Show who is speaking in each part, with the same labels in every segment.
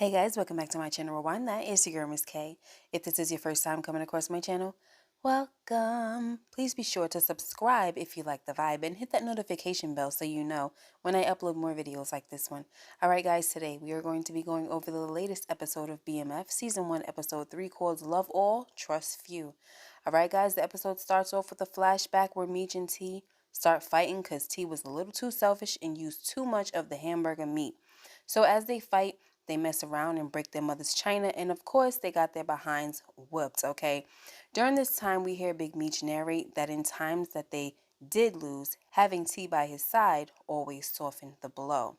Speaker 1: Hey guys, welcome back to my channel Rewind. That is your girl Miss K. If this is your first time coming across my channel, welcome. Please be sure to subscribe if you like the vibe and hit that notification bell so you know when I upload more videos like this one. Alright guys, today we are going to be going over the latest episode of BMF, Season 1, Episode 3 called Love All, Trust Few. Alright guys, the episode starts off with a flashback where Meech and T start fighting because T was a little too selfish and used too much of the hamburger meat. So as they fight, they mess around and break their mother's china, and of course, they got their behinds whooped, okay? During this time, we hear Big Meech narrate that in times that they did lose, having T by his side always softened the blow.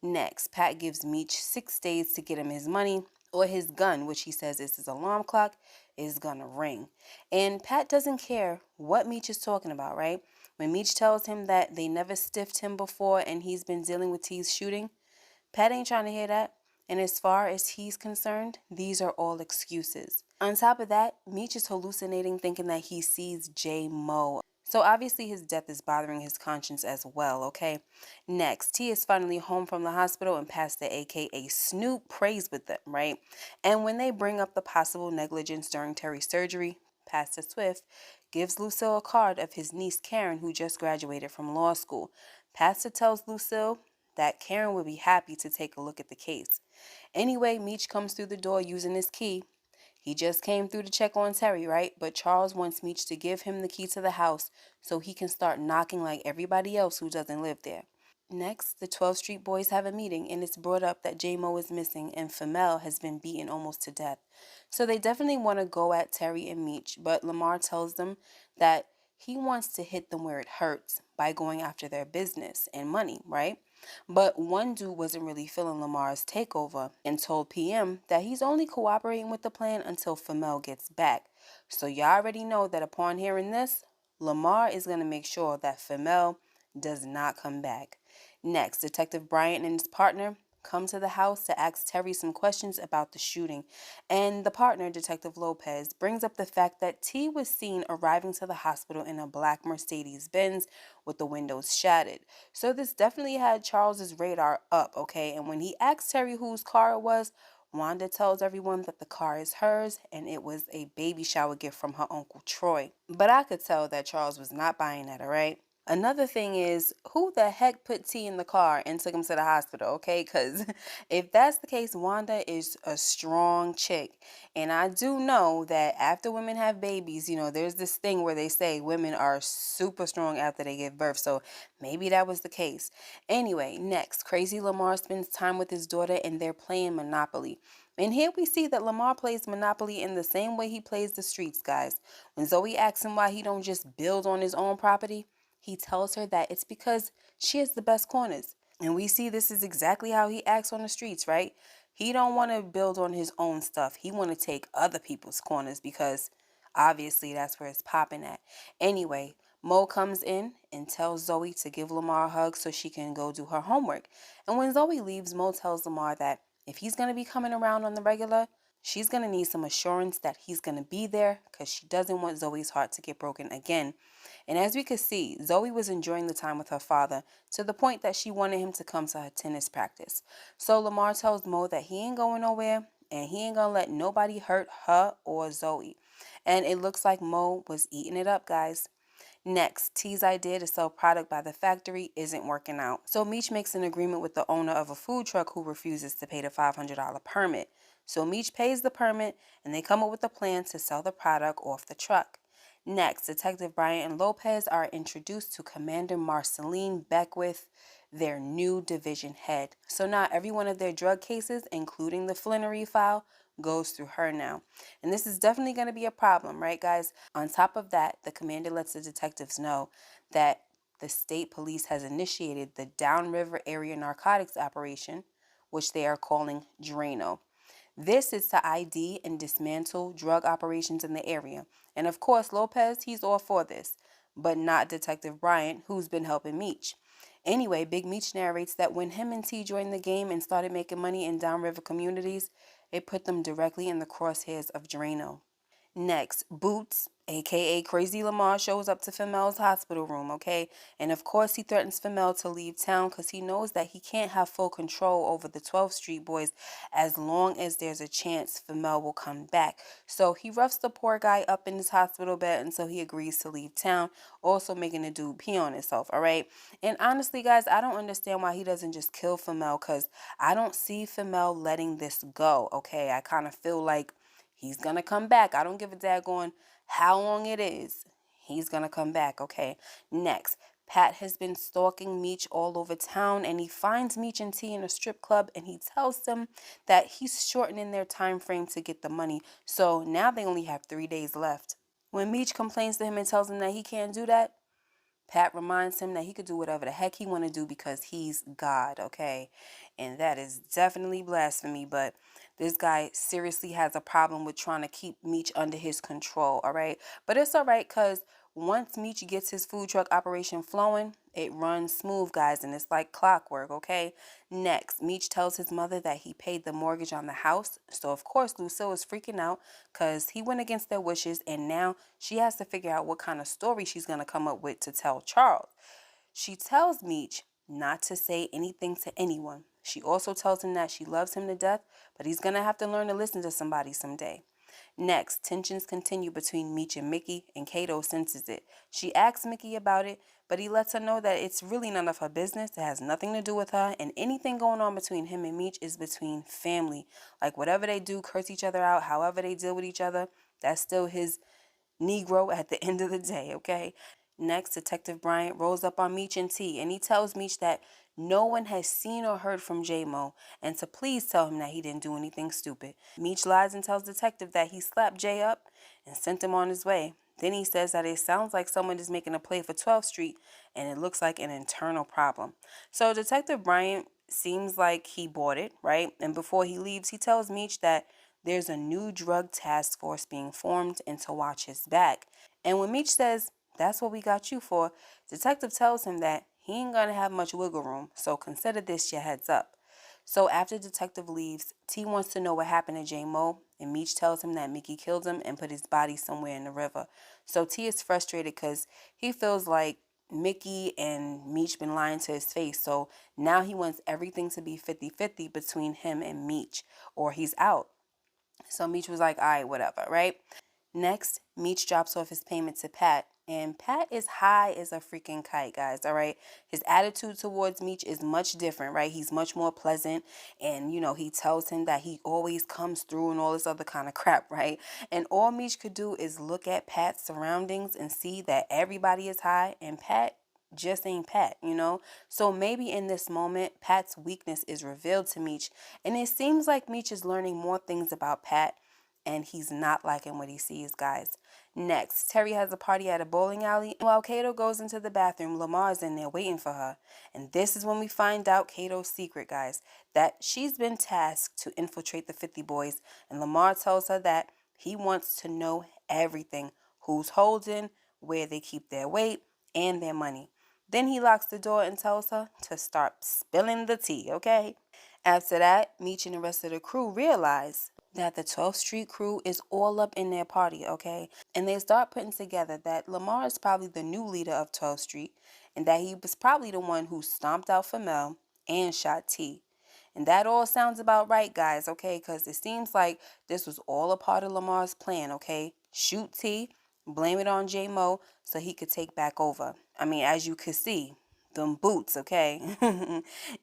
Speaker 1: Next, Pat gives Meech 6 days to get him his money, or his gun, which he says is his alarm clock, is gonna ring. And Pat doesn't care what Meech is talking about, right? When Meech tells him that they never stiffed him before and he's been dealing with T's shooting, Pat ain't trying to hear that. And as far as he's concerned, these are all excuses. On top of that, Meech is hallucinating thinking that he sees J. Moe. So obviously his death is bothering his conscience as well, okay? Next, T is finally home from the hospital and Pastor aka Snoop prays with them, right? And when they bring up the possible negligence during Terry's surgery, Pastor Swift gives Lucille a card of his niece Karen, who just graduated from law school. Pastor tells Lucille that Karen would be happy to take a look at the case. Anyway, Meech comes through the door using his key. He just came through to check on Terry, right? But Charles wants Meech to give him the key to the house so he can start knocking like everybody else who doesn't live there. Next, the 12th Street boys have a meeting and it's brought up that J-Mo is missing and Femel has been beaten almost to death. So they definitely want to go at Terry and Meech, but Lamar tells them that he wants to hit them where it hurts by going after their business and money, right? But one dude wasn't really feeling Lamar's takeover and told PM that he's only cooperating with the plan until Femel gets back. So y'all already know that upon hearing this, Lamar is going to make sure that Femel does not come back. Next, Detective Bryant and his partner come to the house to ask Terry some questions about the shooting, and the partner, Detective Lopez, brings up the fact that T was seen arriving to the hospital in a black Mercedes-Benz with the windows shattered. So this definitely had Charles's radar up, okay? And when he asked Terry whose car it was, Wanda tells everyone that the car is hers and it was a baby shower gift from her Uncle Troy. But I could tell that Charles was not buying that, alright? Another thing is, who the heck put T in the car and took him to the hospital, okay? Because if that's the case, Wanda is a strong chick. And I do know that after women have babies, there's this thing where they say women are super strong after they give birth. So maybe that was the case. Anyway, next, Crazy Lamar spends time with his daughter and they're playing Monopoly. And here we see that Lamar plays Monopoly in the same way he plays the streets, guys. When Zoe asks him why he don't just build on his own property, he tells her that it's because she has the best corners. And we see this is exactly how he acts on the streets, right? He don't want to build on his own stuff. He want to take other people's corners because obviously that's where it's popping at. Anyway, Mo comes in and tells Zoe to give Lamar a hug so she can go do her homework. And when Zoe leaves, Mo tells Lamar that if he's going to be coming around on the regular, she's going to need some assurance that he's going to be there because she doesn't want Zoe's heart to get broken again. And as we could see, Zoe was enjoying the time with her father to the point that she wanted him to come to her tennis practice. So Lamar tells Mo that he ain't going nowhere and he ain't gonna let nobody hurt her or Zoe. And it looks like Mo was eating it up, guys. Next, T's idea to sell product by the factory isn't working out. So Meech makes an agreement with the owner of a food truck who refuses to pay the $500 permit. So Meech pays the permit and they come up with a plan to sell the product off the truck. Next, Detective Bryant and Lopez are introduced to Commander Marceline Beckwith, their new division head. So now every one of their drug cases, including the Flannery file, goes through her now. And this is definitely going to be a problem, right, guys? On top of that, the commander lets the detectives know that the state police has initiated the Downriver Area Narcotics Operation, which they are calling Drano. This is to ID and dismantle drug operations in the area. And of course, Lopez, he's all for this, but not Detective Bryant, who's been helping Meech. Anyway, Big Meech narrates that when him and T joined the game and started making money in downriver communities, it put them directly in the crosshairs of Drano. Next, Boots, aka Crazy Lamar, shows up to Femel's hospital room, okay? And of course, he threatens Femel to leave town because he knows that he can't have full control over the 12th Street boys as long as there's a chance Femel will come back. So he roughs the poor guy up in his hospital bed until he agrees to leave town, also making the dude pee on himself, all right? And honestly, guys, I don't understand why he doesn't just kill Femel because I don't see Femel letting this go, okay? I kind of feel like he's going to come back. I don't give a daggone how long it is. He's going to come back, okay? Next, Pat has been stalking Meech all over town, and he finds Meech and T in a strip club, and he tells them that he's shortening their time frame to get the money. So now they only have 3 days left. When Meech complains to him and tells him that he can't do that, Pat reminds him that he could do whatever the heck he want to do because he's God, okay? And that is definitely blasphemy, but this guy seriously has a problem with trying to keep Meech under his control, all right? But it's all right because once Meech gets his food truck operation flowing, it runs smooth, guys, and it's like clockwork, okay? Next, Meech tells his mother that he paid the mortgage on the house. So, of course, Lucille is freaking out because he went against their wishes, and now she has to figure out what kind of story she's going to come up with to tell Charles. She tells Meech not to say anything to anyone. She also tells him that she loves him to death, but he's going to have to learn to listen to somebody someday. Next, tensions continue between Meech and Mickey, and Kato senses it. She asks Mickey about it, but he lets her know that it's really none of her business. It has nothing to do with her, and anything going on between him and Meech is between family. Like whatever they do, curse each other out, however they deal with each other, that's still his Negro at the end of the day, okay? Next, Detective Bryant rolls up on Meech and T, and he tells Meech that no one has seen or heard from J-Mo, and to please tell him that he didn't do anything stupid. Meech lies and tells Detective that he slapped Jay up and sent him on his way. Then he says that it sounds like someone is making a play for 12th Street, and it looks like an internal problem. So Detective Bryant seems like he bought it, right? And before he leaves, he tells Meech that there's a new drug task force being formed and to watch his back. And when Meech says, that's what we got you for, Detective tells him that he ain't gonna have much wiggle room, so consider this your heads up. So after Detective leaves, T wants to know what happened to J Mo, and Meech tells him that Mickey killed him and put his body somewhere in the river. So T is frustrated because he feels like Mickey and Meech been lying to his face, so now he wants everything to be 50-50 between him and Meech, or he's out. So Meech was like, all right, whatever, right? Next, Meech drops off his payment to Pat, and Pat is high as a freaking kite, guys, all right? His attitude towards Meech is much different, right? He's much more pleasant, and, he tells him that he always comes through and all this other kind of crap, right? And all Meech could do is look at Pat's surroundings and see that everybody is high, and Pat just ain't Pat. So maybe in this moment, Pat's weakness is revealed to Meech, and it seems like Meech is learning more things about Pat, and he's not liking what he sees, guys. Next, Terry has a party at a bowling alley. While Kato goes into the bathroom, Lamar's in there waiting for her. And this is when we find out Kato's secret, guys, that she's been tasked to infiltrate the 50 boys, and Lamar tells her that he wants to know everything: who's holding, where they keep their weight, and their money. Then he locks the door and tells her to start spilling the tea, okay? After that, Meech and the rest of the crew realize that the 12th Street crew is all up in their party, okay? And they start putting together that Lamar is probably the new leader of 12th Street, and that he was probably the one who stomped out Femel and shot T. And that all sounds about right, guys, okay? Because it seems like this was all a part of Lamar's plan, okay? Shoot T, blame it on J Mo so he could take back over. I mean, as you could see, them boots, okay?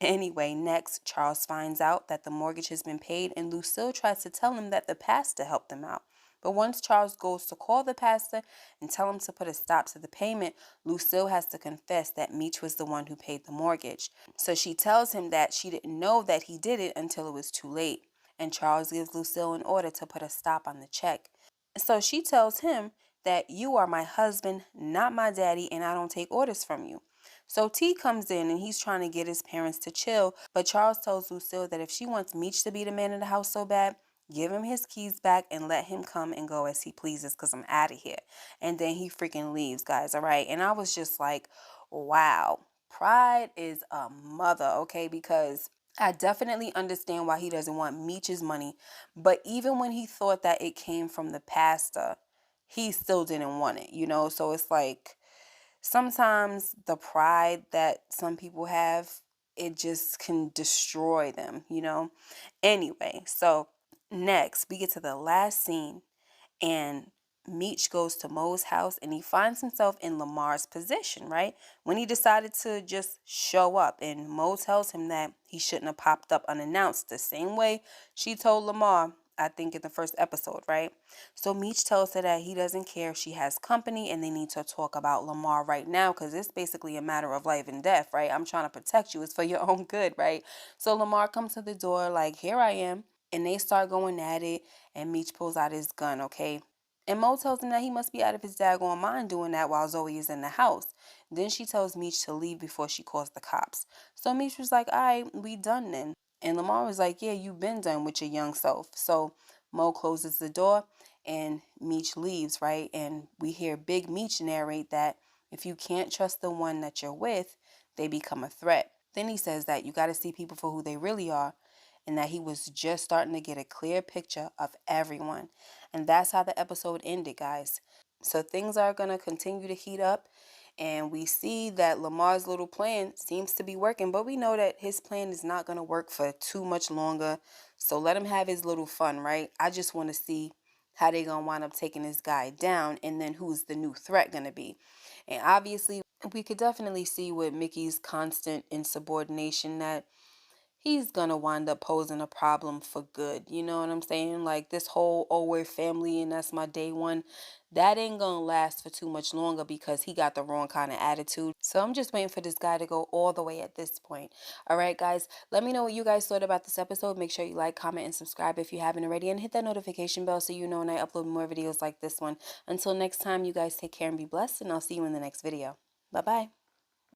Speaker 1: Anyway, next, Charles finds out that the mortgage has been paid, and Lucille tries to tell him that the pastor helped them out. But once Charles goes to call the pastor and tell him to put a stop to the payment, Lucille has to confess that Meech was the one who paid the mortgage. So she tells him that she didn't know that he did it until it was too late. And Charles gives Lucille an order to put a stop on the check. So she tells him that you are my husband, not my daddy, and I don't take orders from you. So T comes in and he's trying to get his parents to chill, but Charles tells Lucille that if she wants Meech to be the man in the house so bad, give him his keys back and let him come and go as he pleases because I'm out of here. And then he freaking leaves, guys, all right? And I was just like, wow, pride is a mother, okay? Because I definitely understand why he doesn't want Meech's money, but even when he thought that it came from the pastor, he still didn't want it, you know? So it's like sometimes the pride that some people have, it just can destroy them, you know? Anyway, so next we get to the last scene, and Meech goes to Moe's house and he finds himself in Lamar's position, right? When he decided to just show up, and Moe tells him that he shouldn't have popped up unannounced the same way she told Lamar, I think in the first episode, right? So Meech tells her that he doesn't care if she has company and they need to talk about Lamar right now because it's basically a matter of life and death, right? I'm trying to protect you. It's for your own good, right? So Lamar comes to the door like, here I am. And they start going at it, and Meech pulls out his gun, okay? And Mo tells him that he must be out of his daggone mind doing that while Zoe is in the house. Then she tells Meech to leave before she calls the cops. So Meech was like, all right, we done then. And Lamar was like, yeah, you've been done with your young self. So Mo closes the door and Meech leaves, right? And we hear Big Meech narrate that if you can't trust the one that you're with, they become a threat. Then he says that you got to see people for who they really are, and that he was just starting to get a clear picture of everyone. And that's how the episode ended, guys. So things are going to continue to heat up, and we see that Lamar's little plan seems to be working, but we know that his plan is not going to work for too much longer. So let him have his little fun, right? I just want to see how they going to wind up taking this guy down, and then who's the new threat going to be. And obviously, we could definitely see with Mickey's constant insubordination that he's gonna wind up posing a problem for good. You know what I'm saying? Like this whole, oh, we're family and that's my day one, that ain't gonna last for too much longer because he got the wrong kind of attitude. So I'm just waiting for this guy to go all the way at this point. All right, guys, let me know what you guys thought about this episode. Make sure you like, comment, and subscribe if you haven't already, and hit that notification bell so you know when I upload more videos like this one. Until next time, you guys take care and be blessed, and I'll see you in the next video. Bye bye.